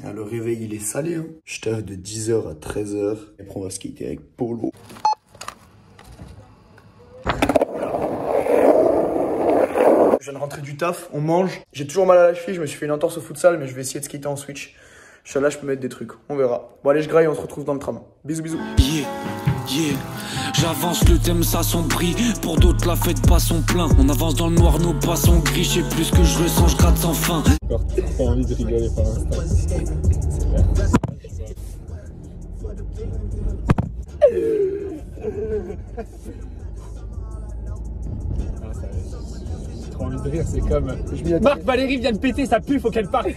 Ah, le réveil, il est salé. Hein. Je taffe de 10h à 13h. Et après, on va skater avec Polo. Je viens de rentrer du taf, on mange. J'ai toujours mal à la cheville, je me suis fait une entorse au futsal, mais je vais essayer de skater en switch. Inch'Allah, je peux mettre des trucs, on verra. Bon, allez, je graille, on se retrouve dans le tram. Bisous, bisous. Yeah, yeah. J'avance, le thème s'assombrit. Pour d'autres, la fête passe son plein. On avance dans le noir, nos pas sont gris. Je sais plus ce que je ressens, je gratte sans fin. J'ai pas envie de rigoler par l'instant. J'ai trop envie de rire, c'est comme... Marc, Valérie vient de péter, ça pue, faut qu'elle parte.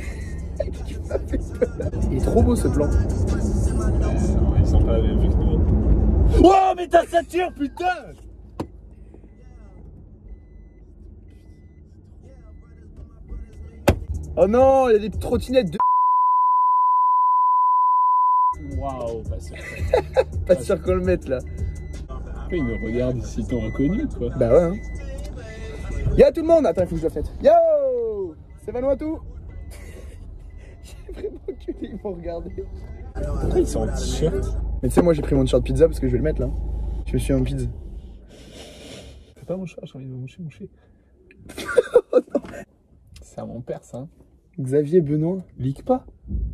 Il est trop beau ce plan. Non, ils sont pas la même vue que nous. Oh, mais ta ceinture, putain! Oh non, il y a des trottinettes de... Waouh, pas sûr. Pas sûr qu'on le mette là. Ils nous regardent, ils t'ont reconnu, quoi. Bah ouais. Hein. Yo tout le monde. Attends, il faut que je la fasse. Yo, c'est Vanuatu. J'ai vraiment que ils vont regarder. Pourquoi ils sont en t-shirt? Mais tu sais, moi j'ai pris mon t-shirt pizza parce que je vais le mettre là. Je me suis en pizza. Fais pas mon chat, j'ai envie de moucher, moucher. Oh non. C'est à mon père, ça. Hein. Xavier Benoît. Lique pas.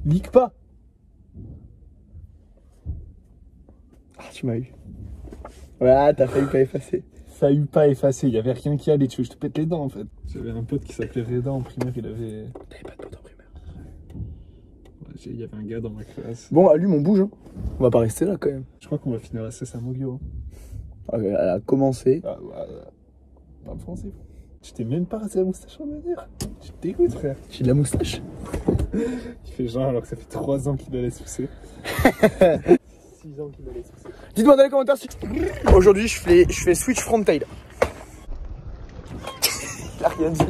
Lique pas. Ah, tu m'as eu. Ouais, t'as failli pas effacer. Failli pas effacer, il y avait rien qui allait, tu veux que je te pète les dents en fait. J'avais un pote qui s'appelait Reda en primaire, il avait... T'avais pas de pote en primaire. Ouais, il y avait un gars dans ma classe. Bon, allume, on bouge. Hein. On va pas rester là quand même. Je crois qu'on va finir la cesse à Mogio. Hein. Elle a commencé. Ah, parle français. Tu t'es même pas rasé la moustache en manière. Tu te dégoûtes, frère. J'ai de la moustache. Il fait genre alors que ça fait 3 ans qu'il a les succès. 6 ans qu'il a les succès. Dites-moi dans les commentaires si... Aujourd'hui, je fais switch front tail. Il a rien dit.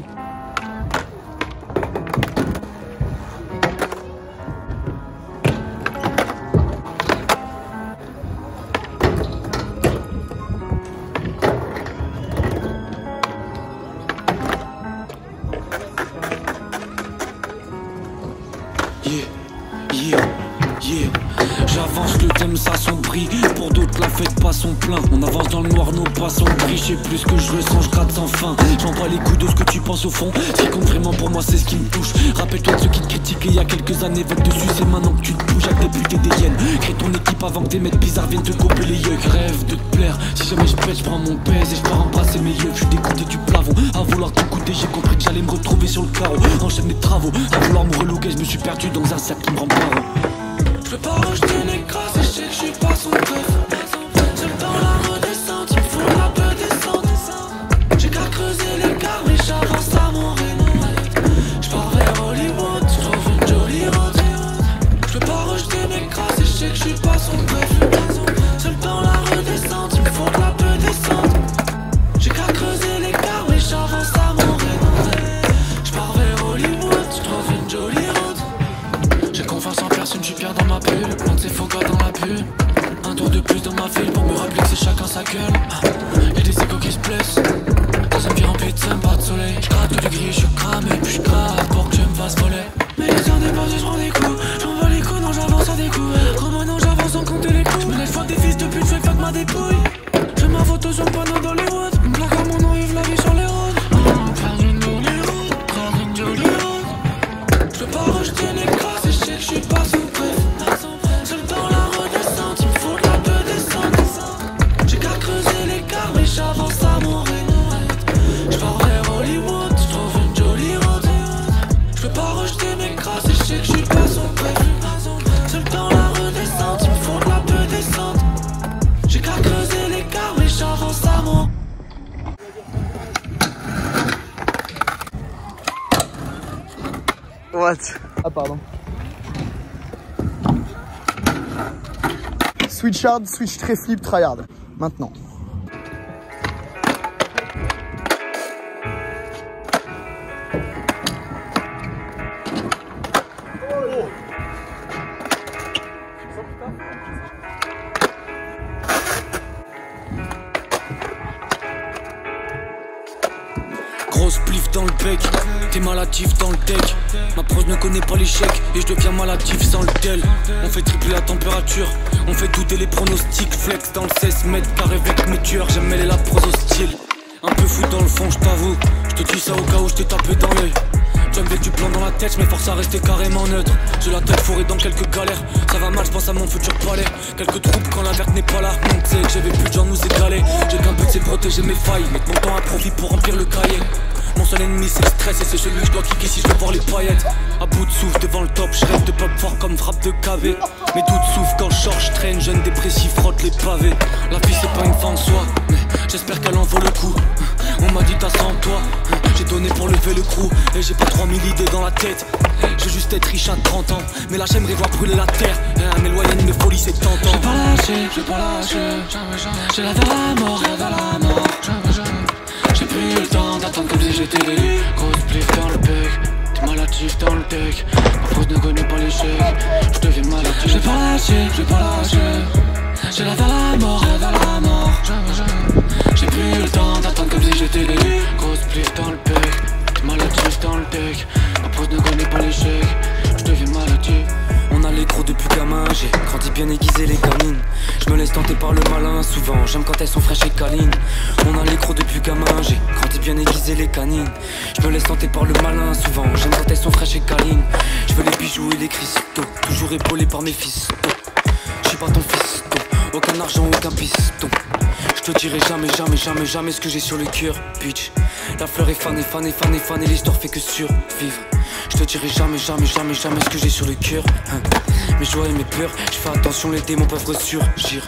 J'avance, le thème s'assombrit. Pour d'autres, la fête passe son plein. On avance dans le noir, nos pas sont gris. Je sais plus ce que je ressens, je gratte sans fin. J'en bats les coups de ce que tu penses au fond. Ce qui compte vraiment pour moi, c'est ce qui me touche. Rappelle-toi de ceux qui te critiquaient il y a quelques années. Veulent dessus, c'est maintenant que tu te bouges avec des putes et des hyènes. Crée ton équipe avant que des mecs bizarres viennent te couper les yeux. Rêve de te plaire. Si jamais je pète, je prends mon pèse et je pars embrasser mes yeux. Je suis dégoûté du plafond. À vouloir t'écouter, j'ai compris que j'allais me retrouver sur le carreau. Enchaîne les travaux. À vouloir me reloquer, je me suis perdu dans un cercle qui me rend parent. Je peux pas rejeter les grâces et je sais que je suis pas son trèfle. Seul dans la redescente, il me faut la peu descente. J'ai qu'à creuser l'écart mais j'avance à mon rythme. Je pars vers Hollywood, je trouve une jolie route. Je peux pas rejeter mes grâces et je sais que je suis pas son trèfle. Seul dans la redescente, il me faut la peu descente. J'ai qu'à creuser l'écart mais j'avance à mon rythme. Je pars vers Hollywood, je trouve une jolie route. J'ai confiance en personne, je suis bien dans ma bulle. Loin de ces faux gars dans la bulle. Un tour de plus dans ma ville pour me rappeler que c'est chacun sa gueule. Y'a des égos qui se blessent. Dans un pire rempli de sun, pas de soleil. J'gratte tout du gris, j'suis cramé. Puis j'gratte pour que je me fasse voler. Mais les heures dépassées, j'prends des coups. J'envoie les coups, non j'avance à des coups. Comme maintenant j'avance sans compter les coups. J'me lève fuck des fils de pute, j'fais fuck ma dépouille. J'fais ma photo sur le panneau d'Hollywood. Une plaque à mon nom, Yves la vie sur les routes. Faire une jolie route, faire une jolie route. J'peux pas rejeter les grâces et je sais que j'suis pas son préf. Seul dans la redescente, il me faut de la peu descente. J'ai qu'à creuser l'écart mais j'avance à mon rythme. J'pars vers Hollywood, j'trouve une jolie route. J'peux pas rejeter mes grâces et je sais que j'suis pas son préf. Seul dans la redescente, il me faut de la peu descente. J'ai qu'à creuser l'écart mais j'avance à mon... What? Ah pardon. Switch hard, switch très flip, tryhard. Maintenant. Grosse plif dans le pec. T'es maladif dans le deck. Ma prose ne connaît pas l'échec et je deviens maladif sans le tel. On fait tripler la température, on fait douter les pronostics. Flex dans le 16 mètres carré avec mes tueurs. J'aime mêler la prose au style. Un peu fou dans le fond, je t'avoue. Je te dis ça au cas où je t'ai tapé dans l'œil. J'avais du plan dans la tête, mais force à rester carrément neutre. J'ai la tête fourrée dans quelques galères. Ça va mal, je pense à mon futur palais. Quelques troubles quand la verte n'est pas là. Donc c'est que j'avais plus de gens nous égaler. J'ai qu'un but, c'est de protéger mes failles. Mettre mon temps à profit pour remplir le cahier. Mon seul ennemi c'est le stress et c'est celui que je dois kicker si je veux voir les paillettes. À bout de souffle devant le top, je rêve de pop fort comme frappe de KV. Mes doutes souffrent quand je sors, je traîne, jeune dépressif, frotte les pavés. La vie c'est pas une fin en soi, mais j'espère qu'elle en vaut le coup. On m'a dit t'as ça en toi, j'ai donné pour lever le crew. Et j'ai pas 3000 idées dans la tête. Je veux juste être riche à 30 ans, mais là j'aimerais voir brûler la terre. M'éloigner de mes folies c'est tentant. Je vais pas lâcher, je vais pas lâcher. J'ai la dalle à mort, j'ai la dalle à mort. J'ai plus le temps d'attendre comme si j'étais l'élu. Grosse plif dans le bec, t'es maladif dans le deck. Ma prose ne connaît pas l'échec, je deviens maladif. Je vais pas lâcher, je vais pas lâcher. J'ai la dalle à mort, j'ai la dalle à mort. J'ai plus le temps d'attendre comme si j'étais l'élu. Grosse plif dans le bec, t'es maladif dans le deck. Ma prose ne connaît pas l'échec, je deviens maladif. On a les gros depuis gamin, j'ai grandi bien aiguisé les gamines. Je me laisse tenter par le malin souvent, j'aime quand elles sont fraîches et câlines. On a les gros depuis gamin, j'ai grandi bien aiguisé les canines. Je me laisse tenter par le malin souvent, j'aime quand elles sont fraîches et câlines. Je veux les bijoux et les cristaux, toujours épaulé par mes fistons. Je suis pas ton fiston, aucun argent, aucun piston. Je te dirai jamais, jamais, jamais, jamais ce que j'ai sur le cœur, bitch. La fleur est fanée, fanée, fanée, fanée, l'histoire fait que survivre. Je te dirai jamais, jamais, jamais, jamais ce que j'ai sur le cœur. Mes joies et mes peurs, je fais attention, les démons peuvent ressurgir.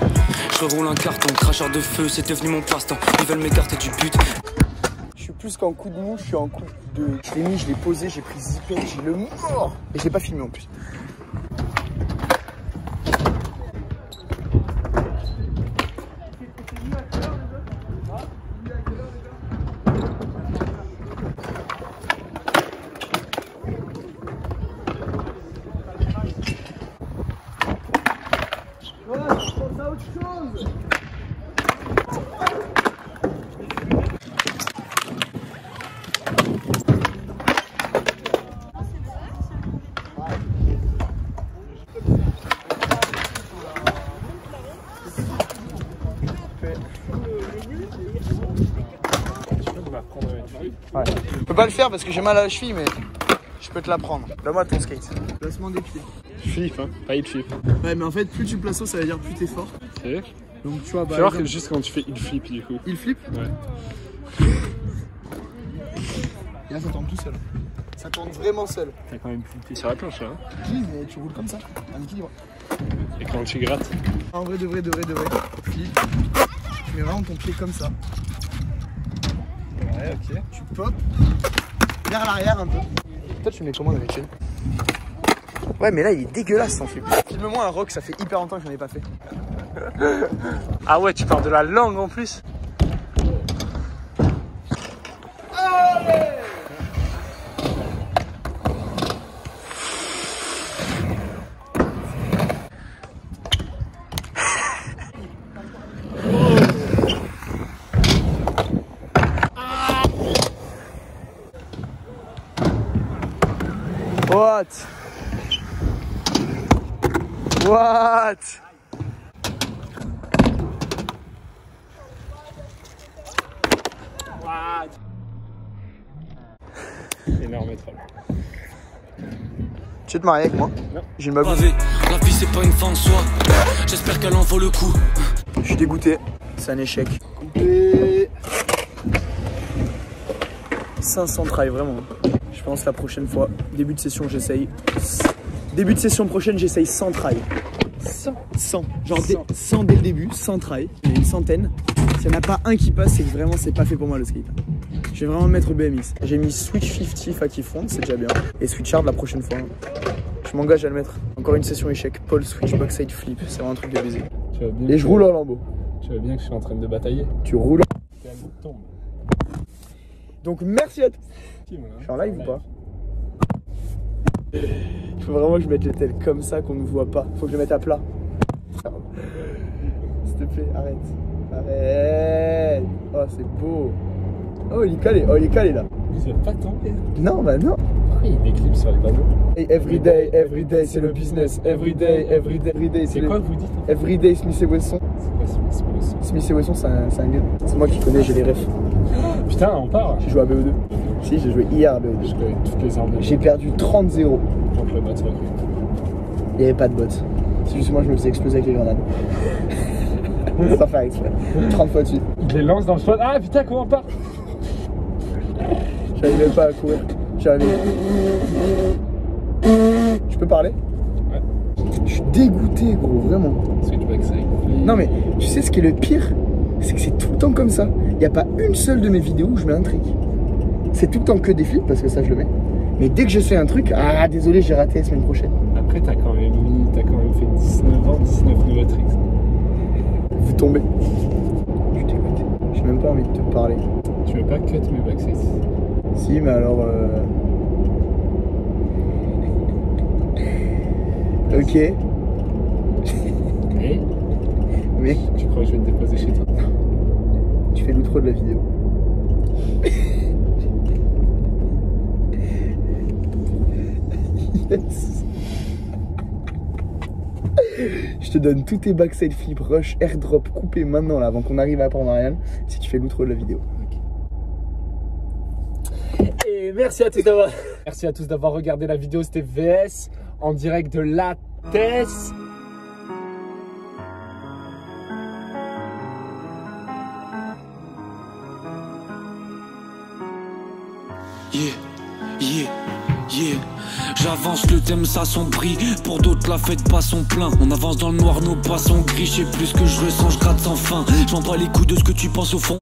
Je reroule un carton, cracheur de feu, c'est devenu mon passe-temps. Ils veulent m'écarter du but. Je suis plus qu'en coup de mou, je suis en coup de... Je l'ai mis, je l'ai posé, j'ai pris zipper, j'ai le mort. Et je l'ai pas filmé en plus. Ouais. Je peux pas le faire parce que j'ai mal à la cheville, mais je peux te la prendre. Donne-moi ton skate. Placement des pieds. Flip, hein, pas il flip. Ouais, mais en fait, plus tu places haut, ça veut dire plus t'es fort. C'est vrai? Donc tu vois, bah. Tu vois que juste quand tu fais il flip, du coup. Il flip? Ouais. Et là, ça tourne tout seul. Ça tourne vraiment seul. T'as quand même flippé sur la planche, là. Oui, mais tu roules comme ça, en équilibre. Et quand tu grattes? En vrai, de vrai. Flip. Tu mets vraiment ton pied comme ça. Ouais, ok. Tu pop. Vers l'arrière un peu. Toi, tu mets comment d'habitude? Ouais, mais là, il est dégueulasse ton flip. Filme-moi un rock, ça fait hyper longtemps que j'en ai pas fait. Ah ouais, tu parles de la langue en plus? Allez! What? Énorme étoile. Tu veux te marier avec moi? Non. J'ai une magouille. La vie c'est pas une fin en soi, j'espère qu'elle en vaut le coup. Je suis dégoûté, c'est un échec. Coupé. 500 try, vraiment. Je pense la prochaine fois, début de session, j'essaye. Début de session prochaine, j'essaye 100 try. 100. Genre 100 dès le début, 100 try. Il y a une centaine. S'il n'y en a pas un qui passe, c'est que vraiment c'est pas fait pour moi le skate. Je vais vraiment me mettre BMX. J'ai mis Switch 50 Faki Front, c'est déjà bien. Et Switch Hard la prochaine fois. Je m'engage à le mettre. Encore une session échec. Pole Switch Backside Flip. C'est vraiment un truc de baiser. Et je roule en lambeau. Tu vois bien que je suis en train de batailler. Tu roules. Elle tombe. Donc merci à tous. Je suis en live ou pas? Il faut vraiment que je mette les tels comme ça qu'on ne voit pas. Faut que je le mette à plat. S'il te plaît, arrête. Arrête. Oh, c'est beau. Oh, il est calé. Oh, il est calé là. Il va pas tomber. Non, bah non. Pourquoi il y a une éclipse sur les panneaux? Et everyday, c'est le business. Everyday, C'est quoi que vous dites? Everyday, Smith & Wesson. C'est quoi Smith? Smith & Wesson, c'est un gars. C'est moi qui connais, j'ai les refs. Putain, on part. J'ai joué à BO2. Si, j'ai joué hier à Je BO2. connais toutes les armes de J'ai perdu 30-0. contre le bot recrue. Il n'y avait pas de bot. C'est juste moi, je me faisais exploser avec les grenades. Sans faire exprès. 30 fois dessus. Il les lance dans le spawn. Ah putain, comment on part? J'arrivais pas à courir. J'arrivais. Je peux parler? Ouais. Je suis dégoûté, gros, vraiment. Switchback side. Non, mais tu sais ce qui est le pire? C'est que c'est tout le temps comme ça. Il n'y a pas une seule de mes vidéos où je mets un trick. C'est tout le temps que des flips, parce que ça, je le mets. Mais dès que je fais un truc, ah, désolé, j'ai raté la semaine prochaine. Après, t'as quand même fait 19 ans, 19 nouveaux tricks. Vous tombez. Je suis dégoûté. J'ai même pas envie de te parler. Tu veux pas cut mes backsets? Si, mais alors. Ok. Mais Tu crois que je vais te déposer chez toi? tu fais l'outro de la vidéo. Yes. Je te donne tous tes backside flip, rush, airdrop, coupé maintenant là avant qu'on arrive à Port-Marial si tu fais l'outro de la vidéo. Et merci à tous d'avoir regardé la vidéo. C'était VS en direct de la Tess. Yeah. J'avance, le thème s'assombrit. Pour d'autres la fête pas son plein. On avance dans le noir, nos pas sont gris. Je sais plus ce que je ressens, je gratte sans fin. J'en bats les coups de ce que tu penses au fond.